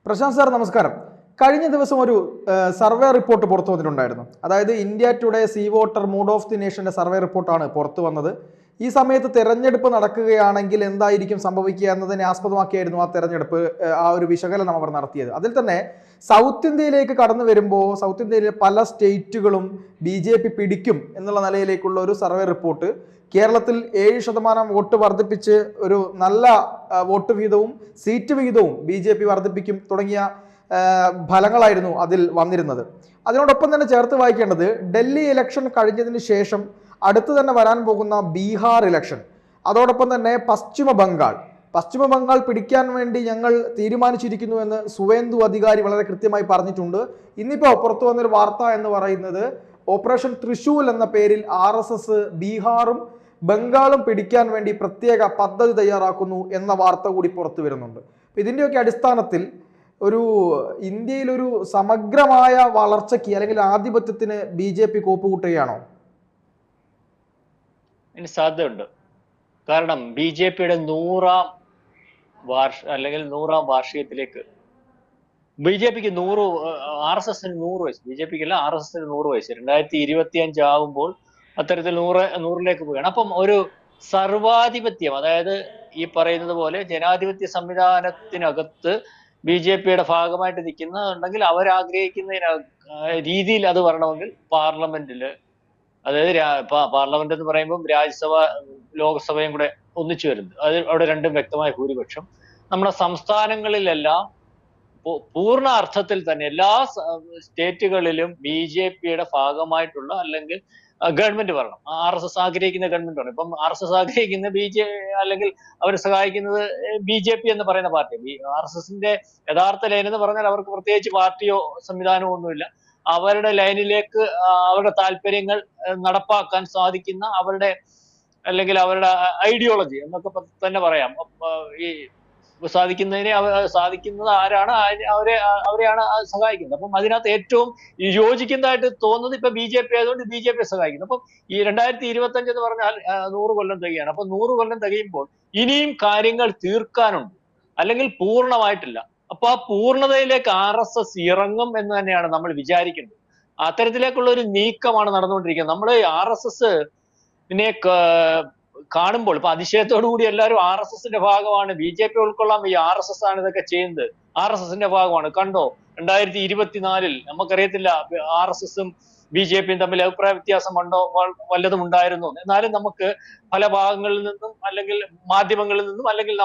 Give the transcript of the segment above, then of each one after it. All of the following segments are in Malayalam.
പ്രശാന്ത് സാർ നമസ്കാരം. കഴിഞ്ഞ ദിവസം ഒരു സർവേ റിപ്പോർട്ട് പുറത്തു വന്നിട്ടുണ്ടായിരുന്നു. അതായത് India today C voter mood of the നേഷന്റെ സർവേ റിപ്പോർട്ടാണ് പുറത്തു വന്നത്. ഈ സമയത്ത് തെരഞ്ഞെടുപ്പ് നടക്കുകയാണെങ്കിൽ എന്തായിരിക്കും സംഭവിക്കുക എന്നതിനെ ആസ്പദമാക്കിയായിരുന്നു ആ തെരഞ്ഞെടുപ്പ്, ആ ഒരു വിശകലനം അവർ നടത്തിയത്. അതിൽ തന്നെ സൗത്ത് ഇന്ത്യയിലേക്ക് കടന്നു വരുമ്പോൾ സൗത്ത് ഇന്ത്യയിലെ പല സ്റ്റേറ്റുകളും BJP പിടിക്കും എന്നുള്ള നിലയിലേക്കുള്ള ഒരു സർവേ റിപ്പോർട്ട്, കേരളത്തിൽ 7% വോട്ട് വർദ്ധിപ്പിച്ച് ഒരു നല്ല വോട്ട് വിഹിതവും സീറ്റ് വിഹിതവും BJP വർദ്ധിപ്പിക്കും തുടങ്ങിയ ഫലങ്ങളായിരുന്നു അതിൽ വന്നിരുന്നത്. അതിനോടൊപ്പം തന്നെ ചേർത്ത് വായിക്കേണ്ടത് ഡൽഹി ഇലക്ഷൻ കഴിഞ്ഞതിന് ശേഷം അടുത്ത് തന്നെ വരാൻ പോകുന്ന ബീഹാർ ഇലക്ഷൻ, അതോടൊപ്പം തന്നെ പശ്ചിമ ബംഗാൾ പിടിക്കാൻ വേണ്ടി ഞങ്ങൾ തീരുമാനിച്ചിരിക്കുന്നു എന്ന് സുവേന്ദു അധികാരി വളരെ കൃത്യമായി പറഞ്ഞിട്ടുണ്ട്. ഇന്നിപ്പോൾ പുറത്തു വന്നൊരു വാർത്ത എന്ന് പറയുന്നത് ഓപ്പറേഷൻ തൃശൂൽ എന്ന പേരിൽ RSS ബീഹാറും ബംഗാളും പിടിക്കാൻ വേണ്ടി പ്രത്യേക പദ്ധതി തയ്യാറാക്കുന്നു എന്ന വാർത്ത കൂടി പുറത്തു വരുന്നുണ്ട്. ഇതിൻ്റെയൊക്കെ അടിസ്ഥാനത്തിൽ ഇന്ത്യയിൽ ഒരു സമഗ്രമായ വളർച്ചയ്ക്ക് അല്ലെങ്കിൽ ആധിപത്യത്തിന് BJP കോപ്പുകൂട്ടുകയാണോ? അതിന് സാധ്യതയുണ്ട്. കാരണം BJPയുടെ 100ാം വാർഷികത്തിലേക്ക് BJPക്ക് 100, RSSന് 100 വയസ്സ്, BJPക്കല്ല RSSന് 100 വയസ്സ് 2025 ആകുമ്പോൾ അത്തരത്തിൽ 100ലേക്ക് പോവുകയാണ്. അപ്പം ഒരു സർവാധിപത്യം, അതായത് ഈ പറയുന്നത് പോലെ ജനാധിപത്യ സംവിധാനത്തിനകത്ത് BJPയുടെ ഭാഗമായിട്ട് നിൽക്കുന്നുണ്ടെങ്കിൽ അവരാഗ്രഹിക്കുന്ന രീതിയിൽ അത് വരണമെങ്കിൽ പാർലമെന്റില്, അതായത് പാർലമെന്റ് എന്ന് പറയുമ്പോൾ രാജ്യസഭ ലോക്സഭയും കൂടെ ഒന്നിച്ചു വരുന്നത്, അത് അവിടെ രണ്ടും വ്യക്തമായ ഭൂരിപക്ഷം. നമ്മുടെ സംസ്ഥാനങ്ങളിലെല്ലാം പൂർണ്ണ അർത്ഥത്തിൽ തന്നെ എല്ലാ സ്റ്റേറ്റുകളിലും BJPയുടെ ഭാഗമായിട്ടുള്ള അല്ലെങ്കിൽ ഗവൺമെന്റ് വരണം. RSS ആഗ്രഹിക്കുന്ന ഗവൺമെന്റ് വരണം. ഇപ്പം RSS ആഗ്രഹിക്കുന്ന അല്ലെങ്കിൽ അവർ സഹായിക്കുന്നത് BJP എന്ന് പറയുന്ന പാർട്ടി. RSSന്റെ യഥാർത്ഥ ലൈൻ എന്ന് പറഞ്ഞാൽ അവർക്ക് പ്രത്യേകിച്ച് പാർട്ടിയോ സംവിധാനമോ ഒന്നുമില്ല. അവരുടെ ലൈനിലേക്ക് അവരുടെ താല്പര്യങ്ങൾ നടപ്പാക്കാൻ സാധിക്കുന്ന അവരുടെ ഐഡിയോളജി എന്നൊക്കെ തന്നെ പറയാം. ഈ സാധിക്കുന്നത് ആരാണ്, അവരെയാണ് സഹായിക്കുന്നത്. അപ്പം അതിനകത്ത് ഏറ്റവും യോജിക്കുന്നതായിട്ട് തോന്നുന്നത് ഇപ്പൊ BJP ആയതുകൊണ്ട് BJP സഹായിക്കുന്നു. അപ്പം ഈ 2025 എന്ന് പറഞ്ഞാൽ 100 കൊല്ലം തികയാണ്. അപ്പൊ 100 കൊല്ലം തികയുമ്പോൾ ഇനിയും കാര്യങ്ങൾ തീർക്കാനുണ്ട്, അല്ലെങ്കിൽ പൂർണ്ണമായിട്ടില്ല. അപ്പൊ ആ പൂർണ്ണതയിലേക്ക് RSS ഇറങ്ങും എന്ന് തന്നെയാണ് നമ്മൾ വിചാരിക്കുന്നത്. അത്തരത്തിലേക്കുള്ള ഒരു നീക്കമാണ് നടന്നുകൊണ്ടിരിക്കുന്നത്. നമ്മൾ RSSനെ കാണുമ്പോൾ ഇപ്പൊ അതിശയത്തോടു കൂടി എല്ലാവരും RSSന്റെ ഭാഗമാണ്, BJP ഉൾക്കൊള്ളാൻ വയ്യ, RSS ആണ് ഇതൊക്കെ ചെയ്യുന്നത്, RSSന്റെ ഭാഗമാണ്. കണ്ടോ 2024 നമുക്കറിയത്തില്ല RSSും BJPയും തമ്മിൽ അഭിപ്രായ വ്യത്യാസം വല്ലതും ഉണ്ടായിരുന്നു. എന്നാലും നമുക്ക് പല ഭാഗങ്ങളിൽ നിന്നും അല്ലെങ്കിൽ മാധ്യമങ്ങളിൽ നിന്നും അല്ലെങ്കിൽ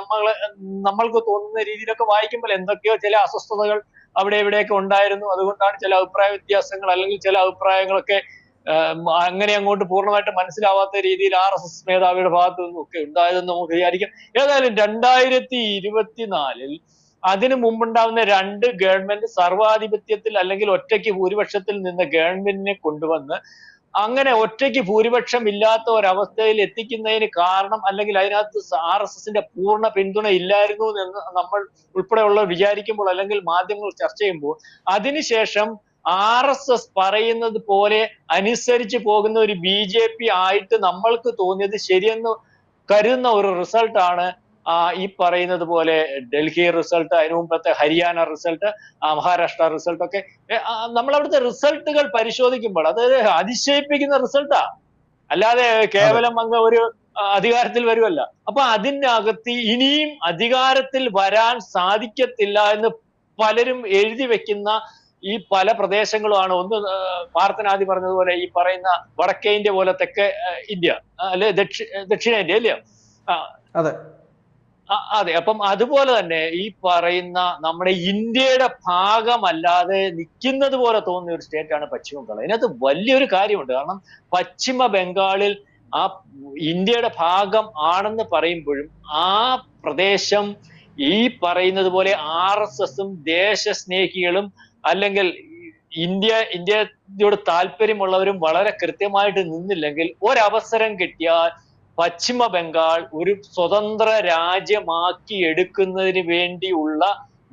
നമ്മൾക്ക് തോന്നുന്ന രീതിയിലൊക്കെ വായിക്കുമ്പോൾ എന്തൊക്കെയോ ചില അസ്വസ്ഥതകൾ അവിടെ ഇവിടെയൊക്കെ ഉണ്ടായിരുന്നു. അതുകൊണ്ടാണ് ചില അഭിപ്രായ വ്യത്യാസങ്ങൾ അല്ലെങ്കിൽ ചില അഭിപ്രായങ്ങളൊക്കെ അങ്ങനെ അങ്ങോട്ട് പൂർണ്ണമായിട്ട് മനസ്സിലാവാത്ത രീതിയിൽ RSS മേധാവിയുടെ ഭാഗത്തു നിന്നും ഒക്കെ ഉണ്ടായതെന്ന് നമുക്ക് വിചാരിക്കാം. ഏതായാലും 2024 അതിനു മുമ്പുണ്ടാവുന്ന 2 ഗവൺമെന്റ് സർവാധിപത്യത്തിൽ അല്ലെങ്കിൽ ഒറ്റയ്ക്ക് ഭൂരിപക്ഷത്തിൽ നിന്ന് ഗവൺമെന്റിനെ കൊണ്ടുവന്ന് അങ്ങനെ ഒറ്റയ്ക്ക് ഭൂരിപക്ഷം ഇല്ലാത്ത ഒരവസ്ഥയിൽ എത്തിക്കുന്നതിന് കാരണം, അല്ലെങ്കിൽ അതിനകത്ത് RSSന്റെ പൂർണ്ണ പിന്തുണ ഇല്ലായിരുന്നു എന്ന് നമ്മൾ ഉൾപ്പെടെയുള്ളവർ വിചാരിക്കുമ്പോൾ അല്ലെങ്കിൽ മാധ്യമങ്ങൾ ചർച്ച ചെയ്യുമ്പോൾ അതിനുശേഷം RSS പറയുന്നത് പോലെ അനുസരിച്ച് പോകുന്ന ഒരു BJP ആയിട്ട് നമ്മൾക്ക് തോന്നിയത് ശരിയെന്ന് കരുതുന്ന ഒരു റിസൾട്ടാണ് ഈ പറയുന്നത് പോലെ ഡൽഹി റിസൾട്ട്, അതിനു മുമ്പത്തെ ഹരിയാന റിസൾട്ട്, മഹാരാഷ്ട്ര റിസൾട്ട് ഒക്കെ. നമ്മൾ അവിടുത്തെ റിസൾട്ടുകൾ പരിശോധിക്കുമ്പോൾ അത് അതിശയിപ്പിക്കുന്ന റിസൾട്ടാ, അല്ലാതെ കേവലം അങ്ങ് ഒരു അധികാരത്തിൽ വരുമല്ല. അപ്പൊ അതിനകത്ത് ഇനിയും അധികാരത്തിൽ വരാൻ സാധിക്കത്തില്ല എന്ന് പലരും എഴുതി വെക്കുന്ന ഈ പല പ്രദേശങ്ങളുമാണ്. ഒന്ന് പാർത്ഥനാദി പറഞ്ഞതുപോലെ ഈ പറയുന്ന വടക്കേ ഇന്ത്യ പോലെ തെക്കേ ഇന്ത്യ, അല്ലെ ദക്ഷിണേന്ത്യ, അല്ലയോ? അതെ. അപ്പം അതുപോലെ തന്നെ ഈ പറയുന്ന നമ്മുടെ ഇന്ത്യയുടെ ഭാഗമല്ലാതെ നിൽക്കുന്നത് പോലെ തോന്നുന്ന ഒരു സ്റ്റേറ്റാണ് പശ്ചിമ ബംഗാൾ. അതിനകത്ത് വലിയൊരു കാര്യമുണ്ട്. കാരണം പശ്ചിമ ബംഗാളിൽ ആ ഇന്ത്യയുടെ ഭാഗം ആണെന്ന് പറയുമ്പോഴും ആ പ്രദേശം ഈ പറയുന്നത് പോലെ RSSും ദേശസ്നേഹികളും അല്ലെങ്കിൽ ഇന്ത്യയോട് താല്പര്യമുള്ളവരും വളരെ കൃത്യമായിട്ട് നിന്നില്ലെങ്കിൽ ഒരവസരം കിട്ടിയാൽ പശ്ചിമ ബംഗാൾ ഒരു സ്വതന്ത്ര രാജ്യമാക്കി എടുക്കുന്നതിന് വേണ്ടിയുള്ള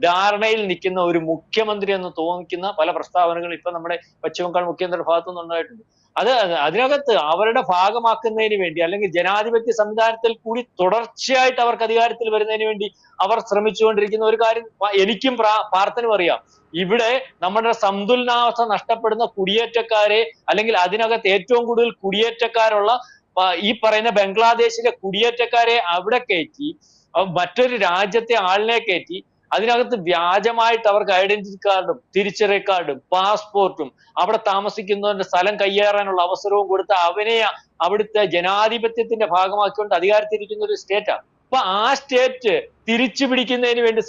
ധാരണയിൽ നിൽക്കുന്ന ഒരു മുഖ്യമന്ത്രി എന്ന് തോന്നിക്കുന്ന പല പ്രസ്താവനകളും ഇപ്പൊ നമ്മുടെ പശ്ചിമ ബംഗാൾ മുഖ്യമന്ത്രിയുടെ ഭാഗത്തു നിന്നുണ്ടായിട്ടുണ്ട്. അതിനകത്ത് അവരുടെ ഭാഗമാക്കുന്നതിന് വേണ്ടി, അല്ലെങ്കിൽ ജനാധിപത്യ സംവിധാനത്തിൽ കൂടി തുടർച്ചയായിട്ട് അവർക്ക് അധികാരത്തിൽ വരുന്നതിന് വേണ്ടി അവർ ശ്രമിച്ചുകൊണ്ടിരിക്കുന്ന ഒരു കാര്യം എനിക്കും പാർത്ഥനും അറിയാം. ഇവിടെ നമ്മുടെ സന്തുലനാവസ്ഥ നഷ്ടപ്പെടുന്ന കുടിയേറ്റക്കാരെ, അല്ലെങ്കിൽ അതിനകത്ത് ഏറ്റവും കൂടുതൽ കുടിയേറ്റക്കാരുള്ള ഈ പറയുന്ന ബംഗ്ലാദേശിലെ കുടിയേറ്റക്കാരെ അവിടെ കയറ്റി, മറ്റൊരു രാജ്യത്തെ ആളിനെ കയറ്റി അതിനകത്ത് വ്യാജമായിട്ട് അവർക്ക് ഐഡന്റിറ്റി കാർഡും തിരിച്ചറിയൽ കാർഡും പാസ്പോർട്ടും അവിടെ താമസിക്കുന്നവരുടെ സ്ഥലം കയ്യേറാനുള്ള അവസരവും കൊടുത്ത് അവനെ അവിടുത്തെ ജനാധിപത്യത്തിന്റെ ഭാഗമാക്കിക്കൊണ്ട് അധികാരത്തിരിക്കുന്ന ഒരു സ്റ്റേറ്റാണ്. അപ്പൊ ആ സ്റ്റേറ്റ് തിരിച്ചു പിടിക്കുന്നതിന് വേണ്ടി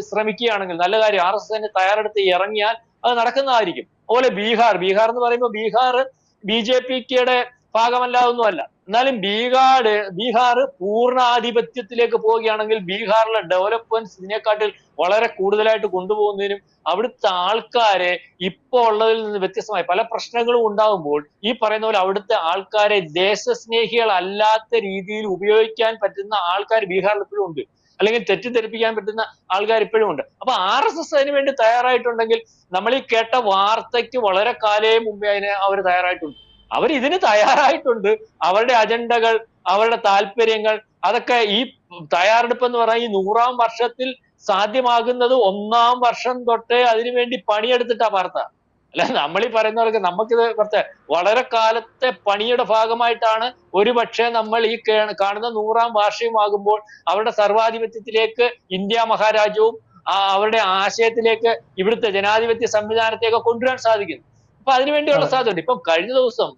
ശ്രമിക്കുകയാണെങ്കിൽ നല്ല കാര്യം. RSS തയ്യാറെടുത്ത് ഇറങ്ങിയാൽ അത് നടക്കുന്നതായിരിക്കും. അതുപോലെ ബീഹാർ എന്ന് പറയുമ്പോൾ ബീഹാർ BJPയുടെ ഭാഗമല്ലാതൊന്നുമല്ല. എന്നാലും ബീഹാർ പൂർണ്ണാധിപത്യത്തിലേക്ക് പോവുകയാണെങ്കിൽ ബീഹാറിലെ ഡെവലപ്മെന്റ്സ് ഇതിനെക്കാട്ടിൽ വളരെ കൂടുതലായിട്ട് കൊണ്ടുപോകുന്നതിനും അവിടുത്തെ ആൾക്കാരെ ഇപ്പോൾ ഉള്ളതിൽ നിന്ന് വ്യത്യസ്തമായി പല പ്രശ്നങ്ങളും ഉണ്ടാകുമ്പോൾ ഈ പറയുന്ന പോലെ അവിടുത്തെ ആൾക്കാരെ ദേശസ്നേഹികളല്ലാത്ത രീതിയിൽ ഉപയോഗിക്കാൻ പറ്റുന്ന ആൾക്കാർ ബീഹാറിൽ ഇപ്പോഴും ഉണ്ട്, അല്ലെങ്കിൽ തെറ്റിദ്ധരിപ്പിക്കാൻ പറ്റുന്ന ആൾക്കാർ ഇപ്പോഴും ഉണ്ട്. അപ്പൊ RSS അതിന് വേണ്ടി തയ്യാറായിട്ടുണ്ടെങ്കിൽ നമ്മൾ ഈ കേട്ട വാർത്തയ്ക്ക് വളരെ കാലേ മുമ്പേ അവർ തയ്യാറായിട്ടുണ്ട്. അവർ ഇതിന് തയ്യാറായിട്ടുണ്ട്. അവരുടെ അജണ്ടകൾ, അവരുടെ താല്പര്യങ്ങൾ, അതൊക്കെ ഈ തയ്യാറെടുപ്പ് എന്ന് പറഞ്ഞാൽ ഈ 100-ാം വർഷത്തിൽ സാധ്യമാകുന്നത് 1-ാം വർഷം തൊട്ടേ അതിനുവേണ്ടി പണിയെടുത്തിട്ടാ വാർത്ത. അല്ല നമ്മൾ ഈ പറയുന്നവർക്ക് നമുക്കിത് കുറച്ച് വളരെ കാലത്തെ പണിയുടെ ഭാഗമായിട്ടാണ് ഒരുപക്ഷെ നമ്മൾ ഈ കാണുന്ന 100-ാം വാർഷികമാകുമ്പോൾ അവരുടെ സർവാധിപത്യത്തിലേക്ക് ഇന്ത്യ മഹാരാജ്യവും അവരുടെ ആശയത്തിലേക്ക് ഇവിടുത്തെ ജനാധിപത്യ സംവിധാനത്തെയൊക്കെ കൊണ്ടുവരാൻ സാധിക്കുന്നു. അപ്പൊ അതിനുവേണ്ടിയുള്ള സാധ്യത. ഇപ്പം കഴിഞ്ഞ ദിവസം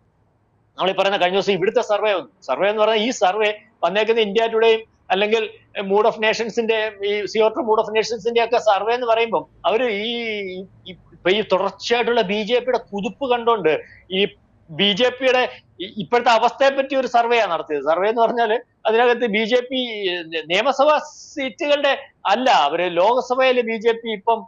ഇവിടുത്തെ സർവേ എന്ന് പറഞ്ഞാൽ ഈ സർവേ വന്നേക്കുന്ന ഇന്ത്യ ടുഡേയും അല്ലെങ്കിൽ മൂഡ് ഓഫ് നേഷൻസിന്റെ ഈ സിയോട്ടർ മൂഡ് ഓഫ് നേഷൻസിന്റെ ഒക്കെ സർവേ എന്ന് പറയുമ്പോൾ അവര് ഈ തുടർച്ചയായിട്ടുള്ള BJPയുടെ കുതിപ്പ് കണ്ടോണ്ട് ഈ BJPയുടെ ഇപ്പോഴത്തെ അവസ്ഥയെ പറ്റി ഒരു സർവേയാണ് നടത്തിയത്. സർവേ എന്ന് പറഞ്ഞാല് അതിനകത്ത് BJP നിയമസഭാ സീറ്റുകളുടെ അല്ല, അവര് ലോകസഭയില് BJP ഇപ്പം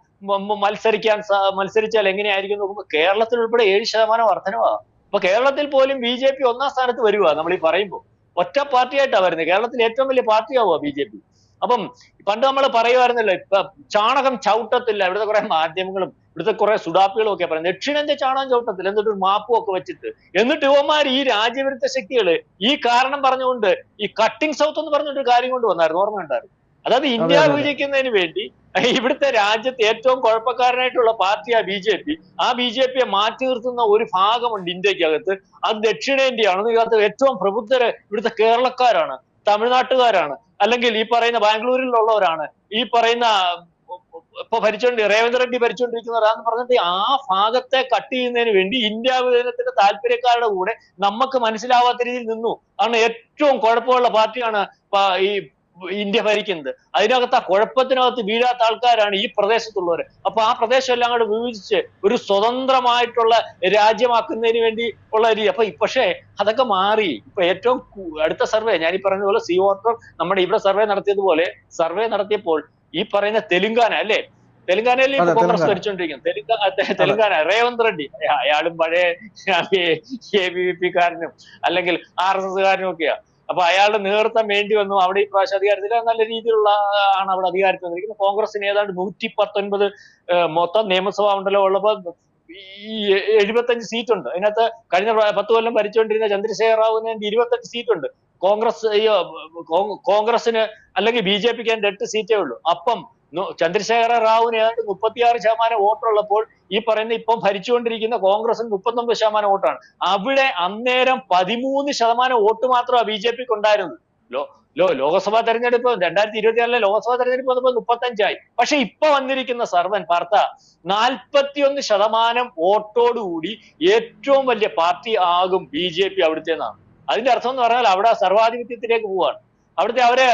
മത്സരിച്ചാൽ എങ്ങനെയായിരിക്കും നോക്കുമ്പോൾ കേരളത്തിൽ ഉൾപ്പെടെ 7% വർധനവാ. അപ്പൊ കേരളത്തിൽ പോലും BJP 1-ാം സ്ഥാനത്ത് വരുക. നമ്മൾ ഈ പറയുമ്പോൾ ഒറ്റ പാർട്ടിയായിട്ടാണ് വരുന്നത്. കേരളത്തിൽ ഏറ്റവും വലിയ പാർട്ടിയാവുക BJP. അപ്പം പണ്ട് നമ്മൾ പറയുമായിരുന്നല്ലോ, ഇപ്പൊ ചാണകം ചവിട്ടത്തില്ല. ഇവിടുത്തെ കുറെ മാധ്യമങ്ങളും ഇവിടുത്തെ കുറെ സുഡാപ്പികളും ഒക്കെ പറയുന്നത് ദക്ഷിണേന്ത്യ ചാണകം ചവിട്ടത്തില്ല, എന്നിട്ട് മാപ്പും ഒക്കെ വെച്ചിട്ട്, എന്നിട്ട് ഇവന്മാർ ഈ രാജ്യവിരുദ്ധ ശക്തികള് ഈ കാരണം പറഞ്ഞുകൊണ്ട് ഈ കട്ടിംഗ് സൗത്ത് എന്ന് പറഞ്ഞൊരു കാര്യം കൊണ്ട് വന്നായിരുന്നു, ഓർമ്മയുണ്ടായിരുന്നു. അതായത് ഇന്ത്യ വിഭജിക്കുന്നതിന് വേണ്ടി ഇവിടുത്തെ രാജ്യത്ത് ഏറ്റവും കുഴപ്പക്കാരനായിട്ടുള്ള പാർട്ടിയാ BJP. ആ BJPയെ മാറ്റി നിർത്തുന്ന ഒരു ഭാഗമുണ്ട് ഇന്ത്യക്കകത്ത്, അത് ദക്ഷിണേന്ത്യയാണ്. ഇതിനകത്ത് ഏറ്റവും പ്രബുദ്ധര് ഇവിടുത്തെ കേരളക്കാരാണ്, തമിഴ്നാട്ടുകാരാണ്, അല്ലെങ്കിൽ ഈ പറയുന്ന ബാംഗ്ലൂരിലുള്ളവരാണ്, ഈ പറയുന്ന ഇപ്പൊ റേവന്ത് റെഡ്ഡി ഭരിച്ചുകൊണ്ടിരിക്കുന്നവരാന്ന് പറഞ്ഞിട്ട് ആ ഭാഗത്തെ കട്ട് ചെയ്യുന്നതിന് വേണ്ടി ഇന്ത്യ വിഭജനത്തിന്റെ താല്പര്യക്കാരുടെ കൂടെ നമുക്ക് മനസ്സിലാവാത്ത രീതിയിൽ നിന്നു. കാരണം ഏറ്റവും കുഴപ്പമുള്ള പാർട്ടിയാണ് ഈ ഇന്ത്യ ഭരിക്കുന്നത്. അതിനകത്ത് ആ കുഴപ്പത്തിനകത്ത് വീഴാത്ത ആൾക്കാരാണ് ഈ പ്രദേശത്തുള്ളവർ. അപ്പൊ ആ പ്രദേശം എല്ലാം കൂടെ വിഭജിച്ച് ഒരു സ്വതന്ത്രമായിട്ടുള്ള രാജ്യമാക്കുന്നതിന് വേണ്ടി ഉള്ള രീതി. അപ്പൊ പക്ഷേ അതൊക്കെ മാറി. ഇപ്പൊ ഏറ്റവും അടുത്ത സർവേ ഞാൻ ഈ പറഞ്ഞ പോലെ സിയോട്ടർ നമ്മുടെ ഇവിടെ സർവേ നടത്തിയപ്പോൾ ഈ പറയുന്ന തെലുങ്കാന അല്ലേ, തെലുങ്കാനയിൽ കോൺഗ്രസ് ഭരിച്ചുകൊണ്ടിരിക്കുന്നത്. തെലുങ്കാന റേവന്ത് റെഡ്ഡി, അയാളും പഴയ ABVP കാരനും അല്ലെങ്കിൽ RSS കാരനും ഒക്കെയാ. അപ്പൊ അയാളുടെ നേതൃത്വം വേണ്ടി വന്നു. അവിടെ ഈ പ്രാവശ്യം അധികാരത്തിൽ നല്ല രീതിയിലുള്ള ആണ് അവിടെ അധികാരത്തിൽ വന്നിരിക്കുന്നത്. കോൺഗ്രസിന് ഏതാണ്ട് 119 മൊത്തം നിയമസഭാ മണ്ഡലം ഉള്ളപ്പോൾ ഈ 75 സീറ്റുണ്ട്. അതിനകത്ത് കഴിഞ്ഞ 10 കൊല്ലം ഭരിച്ചുകൊണ്ടിരുന്ന ചന്ദ്രശേഖർ റാവുവിന് 28 സീറ്റുണ്ട്. കോൺഗ്രസിന് അല്ലെങ്കിൽ BJPക്ക് 8 സീറ്റേ ഉള്ളൂ. അപ്പം ചന്ദ്രശേഖര റാവുവിന് ഏതാണ്ട് 36% വോട്ടുള്ളപ്പോൾ ഈ പറയുന്ന ഇപ്പം ഭരിച്ചുകൊണ്ടിരിക്കുന്ന കോൺഗ്രസിന് 39% വോട്ടാണ്. അവിടെ അന്നേരം 13% വോട്ട് മാത്രമാണ് BJPക്ക് ഉണ്ടായിരുന്നത്. ലോകസഭാ തെരഞ്ഞെടുപ്പ് 2024 ലോകസഭാ തെരഞ്ഞെടുപ്പ് വന്നപ്പോൾ 35 പക്ഷെ ഇപ്പൊ വന്നിരിക്കുന്ന സർവൻ പാർത്ത 41% വോട്ടോടുകൂടി ഏറ്റവും വലിയ പാർട്ടി ആകും BJP അവിടുത്തേന്നാണ്. അതിന്റെ അർത്ഥം എന്ന് പറഞ്ഞാൽ അവിടെ സർവാധിപത്യത്തിലേക്ക് പോവാണ്. അവര്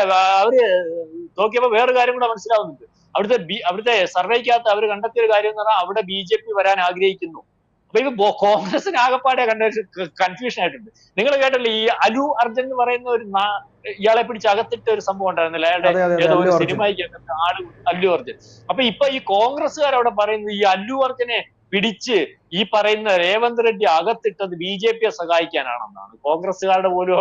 നോക്കിയപ്പോ വേറൊരു കാര്യം കൂടെ മനസ്സിലാവുന്നുണ്ട്. അവിടുത്തെ സർവേക്കകത്ത് അവർ കണ്ടെത്തിയ ഒരു കാര്യം എന്ന് പറഞ്ഞാൽ അവിടെ BJP വരാൻ ആഗ്രഹിക്കുന്നു. അപ്പൊ ഇത് കോൺഗ്രസിന് ആകപ്പാടെ കൺഫ്യൂഷൻ ആയിട്ടുണ്ട്. നിങ്ങൾ കേട്ടല്ലേ ഈ അലു അർജുൻ എന്ന് പറയുന്ന ഒരു ഇയാളെ പിടിച്ച് അകത്തിട്ട ഒരു സംഭവം ഉണ്ടായിരുന്നില്ല, അയാളുടെ ഏതോ ഒരു സിനിമയ്ക്ക് ആള് അല്ലു അർജുൻ. അപ്പൊ ഈ കോൺഗ്രസ്സുകാർ അവിടെ പറയുന്നത് ഈ അല്ലു അർജുനെ പിടിച്ച് ഈ പറയുന്ന രേവന്ത് റെഡ്ഡി അകത്തിട്ടത് BJP സഹായിക്കാനാണെന്നാണ് കോൺഗ്രസ്സുകാരുടെ പോലും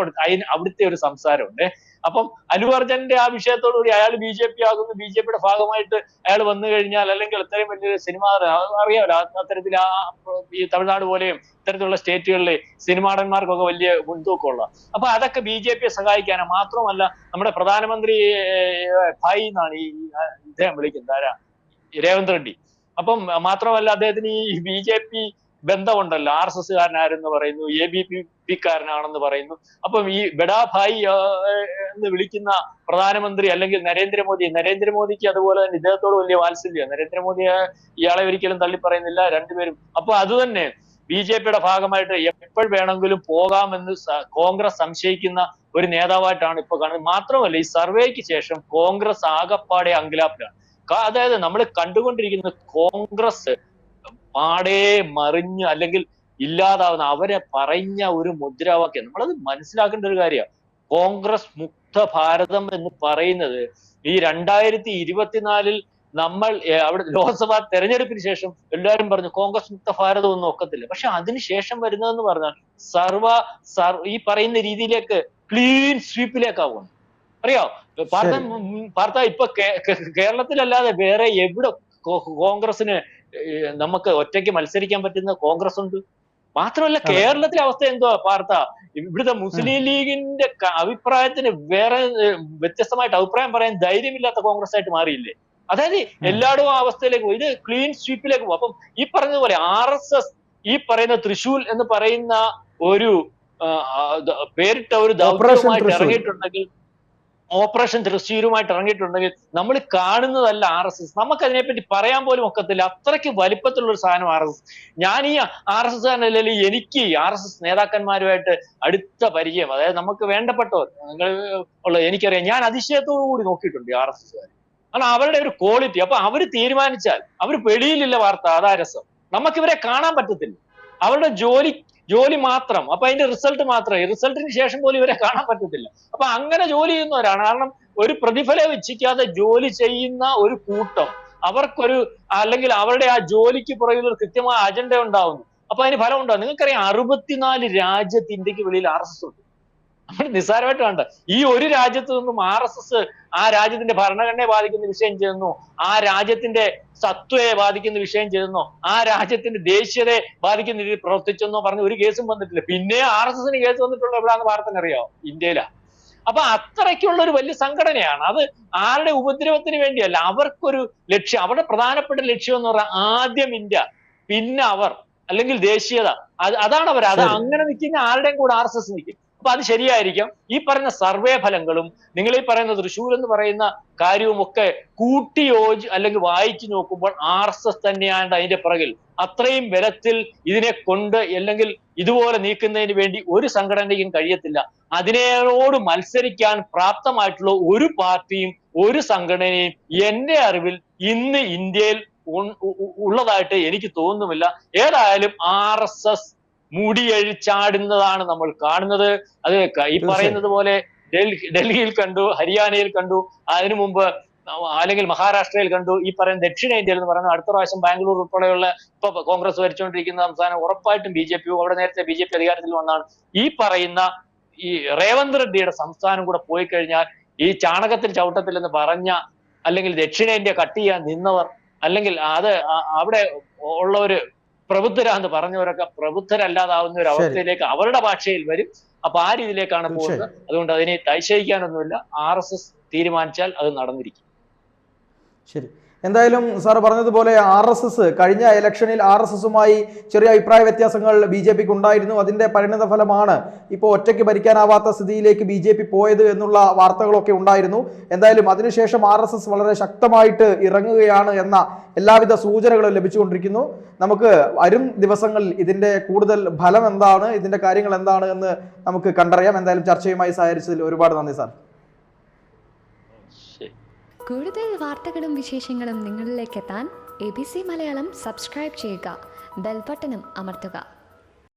അവിടുത്തെ ഒരു സംസാരമുണ്ട്. അപ്പം അല്ലു അർജുന്റെ ആ വിഷയത്തോടു കൂടി അയാൾ BJP ആകുന്നു, BJP ഭാഗമായിട്ട് അയാൾ വന്നു കഴിഞ്ഞാൽ, അല്ലെങ്കിൽ ഇത്രയും വലിയൊരു സിനിമ അറിയാമല്ലോ, അത്തരത്തിൽ ഈ തമിഴ്നാട് പോലെയും ഇത്തരത്തിലുള്ള സ്റ്റേറ്റുകളിലെ സിനിമാടന്മാർക്കൊക്കെ വലിയ മുൻതൂക്കമുള്ള, അപ്പൊ അതൊക്കെ BJP സഹായിക്കാനാണ്. മാത്രമല്ല നമ്മുടെ പ്രധാനമന്ത്രി ഭായി എന്നാണ് ഈ ഇദ്ദേഹം വിളിക്കുന്നത്, ആരാ, രേവന്ത് റെഡ്ഡി. അപ്പം മാത്രമല്ല അദ്ദേഹത്തിന് ഈ BJP ബന്ധമുണ്ടല്ലോ, RSS കാരനാരെന്ന് പറയുന്നു, ABP കാരനാണെന്ന് പറയുന്നു. അപ്പം ഈ ബഡാ ഭായി എന്ന് വിളിക്കുന്ന പ്രധാനമന്ത്രി അല്ലെങ്കിൽ നരേന്ദ്രമോദിക്ക് അതുപോലെ തന്നെ ഇദ്ദേഹത്തോട് വലിയ വാത്സല്യം. നരേന്ദ്രമോദി ഇയാളെ ഒരിക്കലും തള്ളി പറയുന്നില്ല, രണ്ടുപേരും. അപ്പൊ അത് തന്നെ BJP ഭാഗമായിട്ട് എപ്പോൾ വേണമെങ്കിലും പോകാമെന്ന് കോൺഗ്രസ് സംശയിക്കുന്ന ഒരു നേതാവായിട്ടാണ് ഇപ്പൊ കാണുന്നത്. മാത്രമല്ല ഈ സർവേക്ക് ശേഷം കോൺഗ്രസ് ആകപ്പാടെ അങ്കലാപ്പിലാണ്. അതായത് നമ്മൾ കണ്ടുകൊണ്ടിരിക്കുന്ന കോൺഗ്രസ് പാടെ മറിഞ്ഞ് അല്ലെങ്കിൽ ഇല്ലാതാവുന്ന, അവരെ പറഞ്ഞ ഒരു മുദ്രാവാക്യം നമ്മളത് മനസ്സിലാക്കേണ്ട ഒരു കാര്യമാണ്. കോൺഗ്രസ് മുക്ത ഭാരതം എന്ന് പറയുന്നത് ഈ 2024 നമ്മൾ അവിടെ ലോക്സഭാ തെരഞ്ഞെടുപ്പിന് ശേഷം എല്ലാവരും പറഞ്ഞു കോൺഗ്രസ് മുക്ത ഭാരതം ഒന്നും ഒക്കത്തില്ല. പക്ഷെ അതിനുശേഷം വരുന്നതെന്ന് പറഞ്ഞാൽ ഈ പറയുന്ന രീതിയിലേക്ക് ക്ലീൻ സ്വീപ്പിലേക്കാവുന്നു. അറിയാം പാർത്ത ഇപ്പൊ കേരളത്തിലല്ലാതെ വേറെ എവിടെ കോൺഗ്രസിന് നമുക്ക് ഒറ്റയ്ക്ക് മത്സരിക്കാൻ പറ്റുന്ന കോൺഗ്രസ് ഉണ്ട്? മാത്രമല്ല കേരളത്തിലെ അവസ്ഥ എന്തുവാ പാർത്ത? ഇവിടുത്തെ മുസ്ലിം ലീഗിന്റെ അഭിപ്രായത്തിന് വേറെ വ്യത്യസ്തമായിട്ട് അഭിപ്രായം പറയാൻ ധൈര്യമില്ലാത്ത കോൺഗ്രസ് ആയിട്ട് മാറിയില്ലേ? അതായത് എല്ലായിടവും ആ അവസ്ഥയിലേക്ക് പോകും. ഇത് ക്ലീൻ സ്വീപ്പിലേക്ക് പോകും. അപ്പം ഈ പറഞ്ഞതുപോലെ RSS ഈ പറയുന്ന തൃശൂൽ എന്ന് പറയുന്ന ഒരു പേരിട്ട ഒരു ദൗത്യവുമായിട്ട് ഇറങ്ങിയിട്ടുണ്ടെങ്കിൽ, ഓപ്പറേഷൻ തൃശ്ശൂരുമായിട്ട് ഇറങ്ങിയിട്ടുണ്ടെങ്കിൽ നമ്മൾ കാണുന്നതല്ല RSS. നമുക്ക് അതിനെപ്പറ്റി പറയാൻ പോലും ഒക്കത്തില്ല, അത്രയ്ക്ക് വലിപ്പത്തിലുള്ള ഒരു സാധനം RSS. ഞാൻ ഈ RSS കാരനല്ലെങ്കിൽ എനിക്ക് RSS നേതാക്കന്മാരുമായിട്ട് അടുത്ത പരിചയം, അതായത് നമുക്ക് വേണ്ടപ്പെട്ടവർ എനിക്കറിയാം. ഞാൻ അതിശയത്തോടു കൂടി നോക്കിയിട്ടുണ്ട് ഈ RSS കാർ. കാരണം അവരുടെ ഒരു ക്വാളിറ്റി. അപ്പൊ അവര് തീരുമാനിച്ചാൽ അവർ വെളിയിലില്ല വാർത്ത, അതാ രസം. നമുക്കിവരെ കാണാൻ പറ്റത്തില്ല, അവരുടെ ജോലി മാത്രം. അപ്പൊ അതിന്റെ റിസൾട്ട് മാത്രമേ, റിസൾട്ടിന് ശേഷം പോലും ഇവരെ കാണാൻ പറ്റത്തില്ല. അപ്പൊ അങ്ങനെ ജോലി ചെയ്യുന്നവരാണ്. കാരണം ഒരു പ്രതിഫലം ഇച്ഛിക്കാതെ ജോലി ചെയ്യുന്ന ഒരു കൂട്ടം, അവർക്കൊരു അല്ലെങ്കിൽ അവരുടെ ആ ജോലിക്ക് പുറകിൽ ഒരു കൃത്യമായ അജണ്ട ഉണ്ടാവുന്നു. അപ്പൊ അതിന് ഫലം ഉണ്ടാവും. നിങ്ങൾക്കറിയാം 64 രാജ്യത്ത് ഇന്ത്യക്ക് വെളിയിൽ RSS ഉണ്ട്. നമ്മൾ നിസ്സാരമായിട്ട് കണ്ട ഈ ഒരു രാജ്യത്ത് നിന്നും RSS ആ രാജ്യത്തിന്റെ ഭരണഘടനയെ ബാധിക്കുന്ന വിഷയം ചെയ്യുന്നു, ആ രാജ്യത്തിന്റെ സത്വയെ ബാധിക്കുന്ന വിഷയം ചെയ്യുന്നു, ആ രാജ്യത്തിന്റെ ദേശീയതയെ ബാധിക്കുന്ന രീതിയിൽ പ്രവർത്തിച്ചെന്നോ പറഞ്ഞ് ഒരു കേസും വന്നിട്ടില്ല. പിന്നെ RSSന് കേസ് വന്നിട്ടുള്ള എവിടെയാണെന്ന് വാർത്ത അറിയാമോ? ഇന്ത്യയിലാണ്. അപ്പൊ അത്രയ്ക്കുള്ള ഒരു വലിയ സംഘടനയാണ്. അത് ആരുടെ ഉപദ്രവത്തിന് വേണ്ടിയല്ല, അവർക്കൊരു ലക്ഷ്യം, അവരുടെ പ്രധാനപ്പെട്ട ലക്ഷ്യം എന്ന് പറഞ്ഞാൽ ആദ്യം ഇന്ത്യ, പിന്നെ അവർ, അല്ലെങ്കിൽ ദേശീയത. അതാണ് അവർ. അത് അങ്ങനെ നിൽക്കുന്ന ആരുടെയും കൂടെ RSS നിൽക്കും. അപ്പൊ അത് ശരിയായിരിക്കാം. ഈ പറയുന്ന സർവേ ഫലങ്ങളും നിങ്ങൾ ഈ പറയുന്ന തൃശ്ശൂർ എന്ന് പറയുന്ന കാര്യവും ഒക്കെ അല്ലെങ്കിൽ വായിച്ചു നോക്കുമ്പോൾ RSS തന്നെയാണ് അതിന്റെ പിറകിൽ. അത്രയും ബലത്തിൽ ഇതിനെ കൊണ്ട് അല്ലെങ്കിൽ ഇതുപോലെ നീക്കുന്നതിന് വേണ്ടി ഒരു സംഘടനയ്ക്കും കഴിയത്തില്ല. അതിനോട് മത്സരിക്കാൻ പ്രാപ്തമായിട്ടുള്ള ഒരു പാർട്ടിയും ഒരു സംഘടനയും എന്റെ അറിവിൽ ഇന്ന് ഇന്ത്യയിൽ ഉള്ളതായിട്ട് എനിക്ക് തോന്നുന്നില്ല. ഏതായാലും RSS മുടിയഴിച്ചാടുന്നതാണ് നമ്മൾ കാണുന്നത്. അത് ഈ പറയുന്നത് പോലെ ഡൽഹിയിൽ കണ്ടു, ഹരിയാനയിൽ കണ്ടു, അതിനു മുമ്പ് അല്ലെങ്കിൽ മഹാരാഷ്ട്രയിൽ കണ്ടു, ഈ പറയുന്ന ദക്ഷിണേന്ത്യയിൽ എന്ന് പറയുന്നത് അടുത്ത പ്രാവശ്യം ബാംഗ്ലൂർ ഉൾപ്പെടെയുള്ള ഇപ്പൊ കോൺഗ്രസ് ഭരിച്ചുകൊണ്ടിരിക്കുന്ന സംസ്ഥാനം ഉറപ്പായിട്ടും BJP, അവിടെ നേരത്തെ BJP അധികാരത്തിൽ വന്നാണ്. ഈ പറയുന്ന ഈ രേവന്ത് റെഡ്ഡിയുടെ സംസ്ഥാനം കൂടെ പോയി കഴിഞ്ഞാൽ ഈ ചാണകത്തിൽ ചവിട്ടത്തിൽ എന്ന് പറഞ്ഞ, അല്ലെങ്കിൽ ദക്ഷിണേന്ത്യ കട്ട് ചെയ്യാൻ നിന്നവർ, അല്ലെങ്കിൽ അത് അവിടെ ഉള്ളവര് പ്രബുദ്ധരാന്ന് പറഞ്ഞവരൊക്കെ പ്രബുദ്ധരല്ലാതാവുന്ന ഒരു അവസ്ഥയിലേക്ക് അവരുടെ ഭാഷയിൽ വരും. അപ്പൊ ആ രീതിയിലേക്കാണ് പോകുന്നത്. അതുകൊണ്ട് അതിനെ തൈശയിക്കാനൊന്നുമില്ല. RSS തീരുമാനിച്ചാൽ അത് നടന്നിരിക്കും. ശരി. എന്തായാലും സാർ പറഞ്ഞതുപോലെ RSS കഴിഞ്ഞ ഇലക്ഷനിൽ RSSുമായി ചെറിയ അഭിപ്രായ വ്യത്യാസങ്ങൾ BJPക്ക് ഉണ്ടായിരുന്നു. അതിന്റെ പരിണിത ഫലമാണ് ഇപ്പോൾ ഒറ്റയ്ക്ക് ഭരിക്കാനാവാത്ത സ്ഥിതിയിലേക്ക് BJP പോയത് എന്നുള്ള വാർത്തകളൊക്കെ ഉണ്ടായിരുന്നു. എന്തായാലും അതിനുശേഷം RSS വളരെ ശക്തമായിട്ട് ഇറങ്ങുകയാണ് എന്ന എല്ലാവിധ സൂചനകളും ലഭിച്ചുകൊണ്ടിരിക്കുന്നു. നമുക്ക് വരും ദിവസങ്ങളിൽ ഇതിന്റെ കൂടുതൽ ഫലം എന്താണ്, ഇതിന്റെ കാര്യങ്ങൾ എന്താണ് എന്ന് നമുക്ക് കണ്ടറിയാം. എന്തായാലും ചർച്ചയുമായി സഹകരിച്ചതിൽ ഒരുപാട് നന്ദി സാർ. കൂടുതൽ വാർത്തകളും വിശേഷങ്ങളും നിങ്ങളിലേക്ക് എത്താൻ ABC മലയാളം സബ്സ്ക്രൈബ് ചെയ്യുക, ബെൽ ബട്ടണും അമർത്തുക.